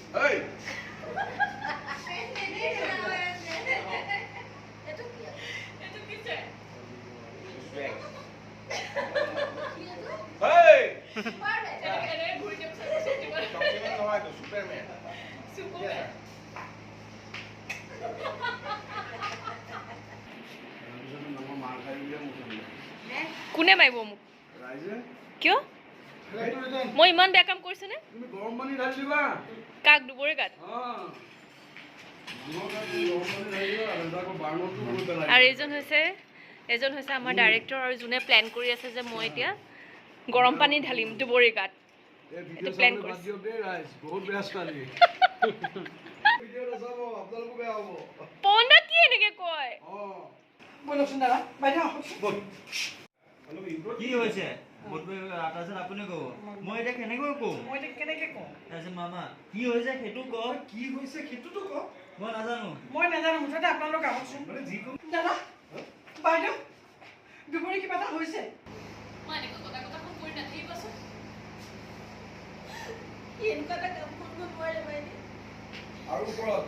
Hey! Hey! Superman. কোনে মাৰিব মোক কিয় মই ইমান বেয়া কাম কৰিছে নে তুমি গৰম পানী ঢালি দিবা কাক দুবৰি গাত আৰু এজন হৈছে আমাৰ ডাইৰেক্টৰ আৰু যোনে প্লেন কৰি আছে যে মই এতিয়া গৰম পানী ঢালিম দুবৰি গাত এইটো প্লেন কৰিছে বহুত বেয়া ছোৱালী ভিডিঅ'টো চাব আপোনালোকো বেয়া হ'ব পণ্ডা কি এনেকে কয় বলকচোন দাদা বাইদেউ কি হৈছে তাৰপিছত আপুনি ক'ব মই এতিয়া কেনেকৈ কওঁ মই এতিয়া কেনেকৈ কওঁ তাৰপিছত মামা কি হৈছে সেইটো কওক কি হৈছে সেইটোতো কওক মই নাজানো মুঠতে আপোনালোক আহকচোন দাদা বাইদেউ দুবৰি কিবা এটা হৈছে মই এনেকৈ কথা কৰি নাথাকিবাচোন এনেকুৱা এটা কাম কৰিব নোৱাৰে বাইদেউ আৰু ওপৰত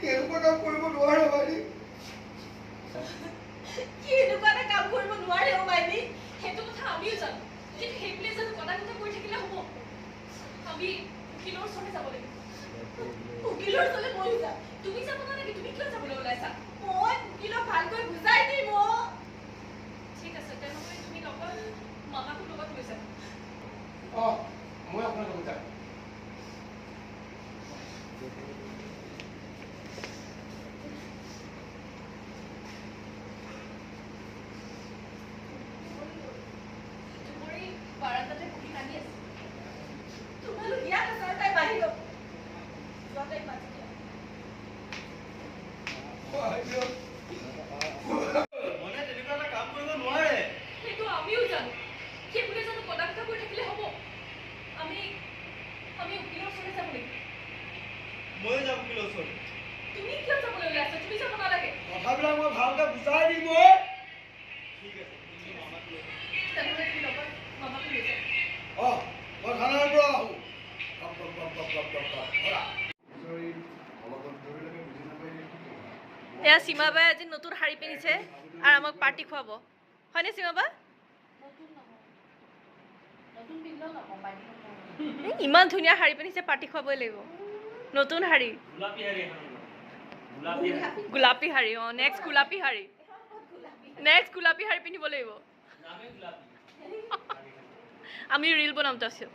এনেকুৱা কাম কৰিব নোৱাৰে বাইদেউ কি এনেকুৱা এটা কাম কৰিব নোৱাৰে অ' বাইদেউ সেইটো কথা আমিও জানো কিন্তু সেইবুলি জানো কথা কৰি থাকিলে হ'ব আমি উকিলৰ ওচৰলৈ যাব লাগিব উকিলৰ ওচৰলৈ মই যাম তুমি যাব নালাগে তুমি কিয় যাবলৈ ওলাইছা মই উকিলক ভালকৈ বুজাই দিম ঠিক আছে তেনেহ'লে তুমি লগত মামাকো লগত লৈ যাবা মই আপোনাৰ লগত যাম দুবৰি বাৰান্দাতে বহি কান্দি আছে তোমালোক ইয়াত আছা তাই বাহিৰত যোৱা তাইক মাতি দিয়া মনে তেনেকুৱা এটা কাম কৰিব নোৱাৰে সেইটো আমিও জানো সেইবুলি জানো কথা কৰি থাকিলে হ'ব আমি উকিলৰ ওচৰলৈ যাব লাগিব ময়ো যাম উকিলৰ ওচৰত তুমি কিয় যাবলৈ ওলাইছা তুমি যাব নালাগে কথাবিলাক মই ভালকৈ বুজাই দিম ঠিক আছে তুমি মামাক লৈ তেনেহ'লে তুমি লগত মামাকো লৈ যাবা মই থানাৰ পৰা আহোঁ এয়া সীমাবাই আজি নতুন শাড়ী পিন্ধিছে আৰু আমাক পাৰ্টি খুৱাব হয়নে সীমাবা ইমান ধুনীয়া শাড়ী পিন্ধিছে পাৰ্টি খুৱাবই লাগিব নতুন শাড়ী গোলাপী শাড়ী নেক্সট গোলাপী শাড়ী পিন্ধিব লাগিব আমি ৰীল বনাম তাৰপিছত